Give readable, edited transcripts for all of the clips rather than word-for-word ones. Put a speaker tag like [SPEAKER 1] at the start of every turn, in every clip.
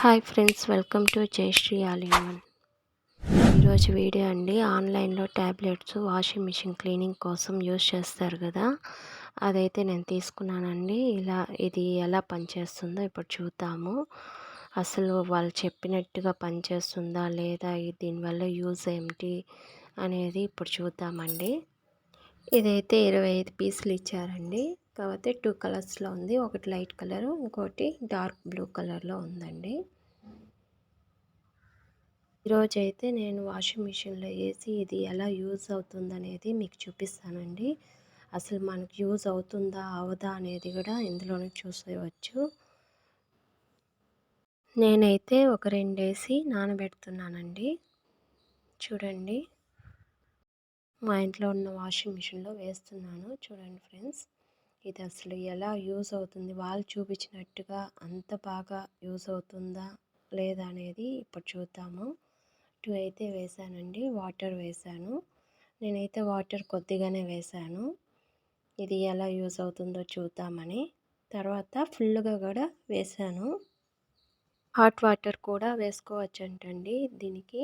[SPEAKER 1] Hi friends, welcome to Jayashree all in one. ఈరోజు video అండి, ఆన్లైన్లో ట్యాబ్లెట్స్ వాషింగ్ మిషన్ క్లీనింగ్ కోసం యూజ్ చేస్తారు కదా, అదైతే నేను తీసుకున్నానండి. ఇది ఎలా పనిచేస్తుందో ఇప్పుడు చూద్దాము. అసలు వాళ్ళు చెప్పినట్టుగా పనిచేస్తుందా లేదా, దీనివల్ల యూజ్ ఏమిటి అనేది ఇప్పుడు చూద్దామండి. ఇదైతే 25 పీసులు ఇచ్చారండి. కాకపోతే 2 కలర్స్లో ఉంది. ఒకటి లైట్ కలరు, ఇంకోటి డార్క్ బ్లూ కలర్లో ఉందండి. ఈరోజు అయితే నేను వాషింగ్ మిషన్లో వేసి ఇది ఎలా యూజ్ అవుతుందనేది మీకు చూపిస్తానండి. అసలు మనకు యూజ్ అవుతుందా అవదా అనేది కూడా ఇందులోనే చూసేయవచ్చు. నేనైతే ఒక 2 వేసి నానబెడుతున్నానండి. చూడండి, మా ఇంట్లో ఉన్న వాషింగ్ మిషన్లో వేస్తున్నాను. చూడండి ఫ్రెండ్స్, ఇది అసలు ఎలా యూజ్ అవుతుంది, వాళ్ళు చూపించినట్టుగా అంత బాగా యూజ్ అవుతుందా లేదా అనేది ఇప్పుడు చూద్దాము. 2 అయితే వేసానండి. వాటర్ వేసాను. నేనైతే వాటర్ కొద్దిగానే వేసాను, ఇది ఎలా యూజ్ అవుతుందో చూద్దామని. తర్వాత ఫుల్గా కూడా వేసాను. హాట్ వాటర్ కూడా వేసుకోవచ్చంటండి దీనికి.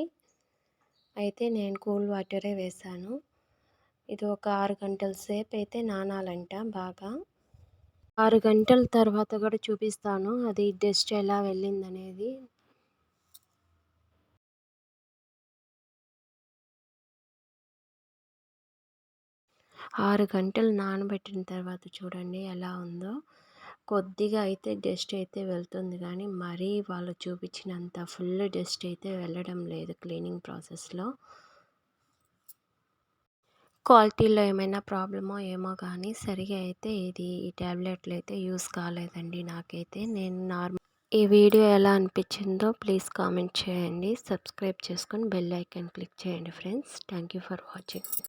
[SPEAKER 1] అయితే నేను కూల్ వాటరే వేసాను. ఇది ఒక 6 గంటల సేపు అయితే నానాలంట బాగా. 6 గంటల తర్వాత కూడా చూపిస్తాను అది డస్ట్ ఎలా వెళ్ళిందనేది. ఆరు గంటలు నానబెట్టిన తర్వాత చూడండి ఎలా ఉందో. కొద్దిగా అయితే డస్ట్ అయితే వెళ్తుంది, కానీ మరీ వాళ్ళు చూపించినంత ఫుల్ డస్ట్ అయితే వెళ్ళడం లేదు క్లీనింగ్ ప్రాసెస్లో. క్వాలిటీలో ఏమైనా ప్రాబ్లమో ఏమో కానీ సరిగా అయితే ఈ ట్యాబ్లెట్లు అయితే యూస్ కాలేదండి నాకైతే. ఈ వీడియో ఎలా అనిపించిందో ప్లీజ్ కామెంట్ చేయండి. సబ్స్క్రైబ్ చేసుకొని బెల్ ఐకాన్ క్లిక్ చేయండి friends. Thank you for watching.